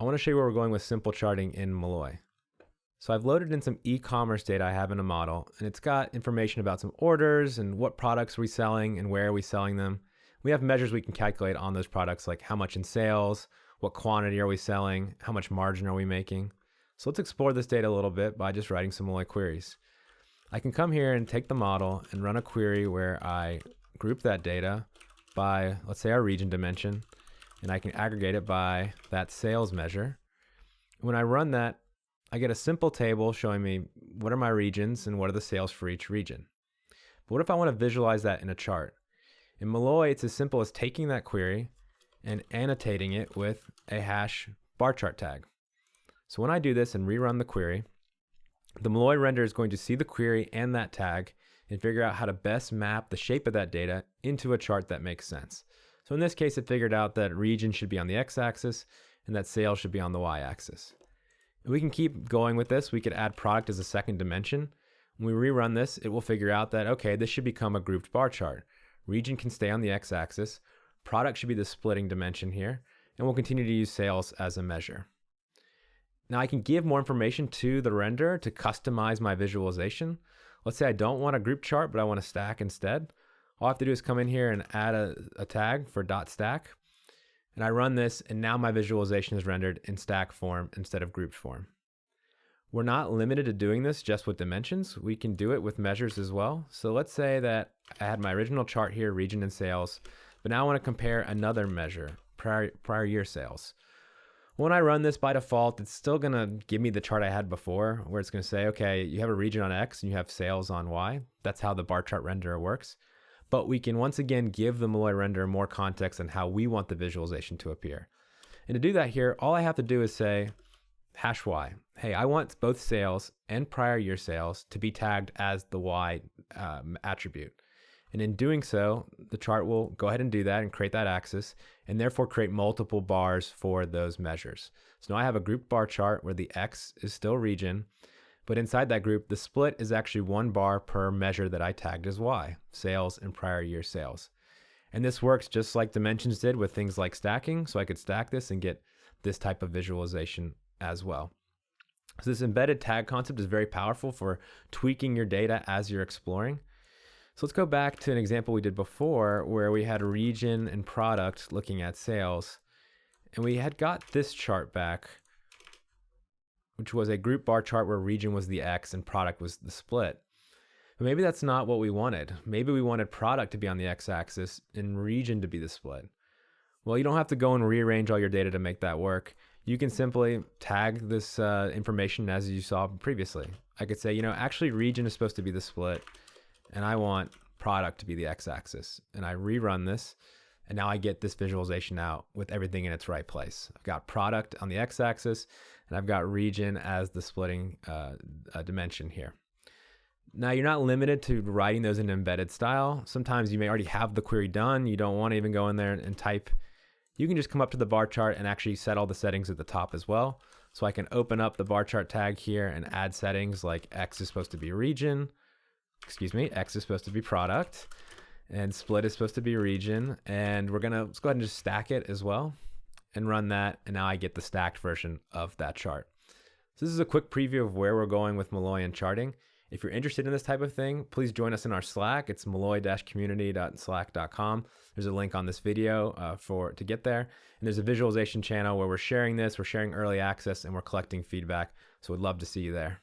I want to show you where we're going with simple charting in Malloy. So I've loaded in some e-commerce data I have in a model, and it's got information about some orders and what products we're selling and where are we selling them. We have measures we can calculate on those products, like how much in sales, what quantity are we selling, how much margin are we making. So let's explore this data a little bit by just writing some Malloy queries. I can come here and take the model and run a query where I group that data by, let's say, our region dimension, and I can aggregate it by that sales measure. When I run that, I get a simple table showing me what are my regions and what are the sales for each region. But what if I want to visualize that in a chart? In Malloy, it's as simple as taking that query and annotating it with a hash bar chart tag. So when I do this and rerun the query, the Malloy render is going to see the query and that tag and figure out how to best map the shape of that data into a chart that makes sense. So in this case, it figured out that region should be on the x-axis and that sales should be on the y-axis. We can keep going with this. We could add product as a second dimension. When we rerun this, it will figure out that, okay, this should become a grouped bar chart. Region can stay on the x-axis. Product should be the splitting dimension here, and we'll continue to use sales as a measure. Now I can give more information to the render to customize my visualization. Let's say I don't want a group chart, but I want a stack instead. All I have to do is come in here and add a tag for .stack. And I run this, and now my visualization is rendered in stack form instead of grouped form. We're not limited to doing this just with dimensions. We can do it with measures as well. So let's say that I had my original chart here, region and sales, but now I want to compare another measure, prior year sales. When I run this by default, it's still going to give me the chart I had before, where it's going to say, okay, you have a region on X and you have sales on Y. That's how the bar chart renderer works. But we can once again give the Malloy renderer more context on how we want the visualization to appear. And to do that here, all I have to do is say hash Y. Hey, I want both sales and prior year sales to be tagged as the Y attribute. And in doing so, the chart will go ahead and do that and create that axis, and therefore create multiple bars for those measures. So now I have a grouped bar chart where the X is still region, but inside that group, the split is actually one bar per measure that I tagged as Y, sales and prior year sales. And this works just like dimensions did with things like stacking, so I could stack this and get this type of visualization as well. So this embedded tag concept is very powerful for tweaking your data as you're exploring. So let's go back to an example we did before where we had a region and product looking at sales. And we had got this chart back, which was a group bar chart where region was the X and product was the split. But maybe that's not what we wanted. Maybe we wanted product to be on the X-axis and region to be the split. Well, you don't have to go and rearrange all your data to make that work. You can simply tag this information as you saw previously. I could say, actually region is supposed to be the split, and I want product to be the x-axis. And I rerun this, and now I get this visualization out with everything in its right place. I've got product on the x-axis, and I've got region as the splitting dimension here. Now you're not limited to writing those in embedded style. Sometimes you may already have the query done. You don't want to even go in there and type. You can just come up to the bar chart and actually set all the settings at the top as well. So I can open up the bar chart tag here and add settings like X is supposed to be region. X is supposed to be product, and split is supposed to be region. And let's go ahead and just stack it as well and run that. And now I get the stacked version of that chart. So this is a quick preview of where we're going with Malloy and charting. If you're interested in this type of thing, please join us in our Slack. It's malloy-community.slack.com. There's a link on this video to get there. And there's a visualization channel where we're sharing this, we're sharing early access, and we're collecting feedback. So we'd love to see you there.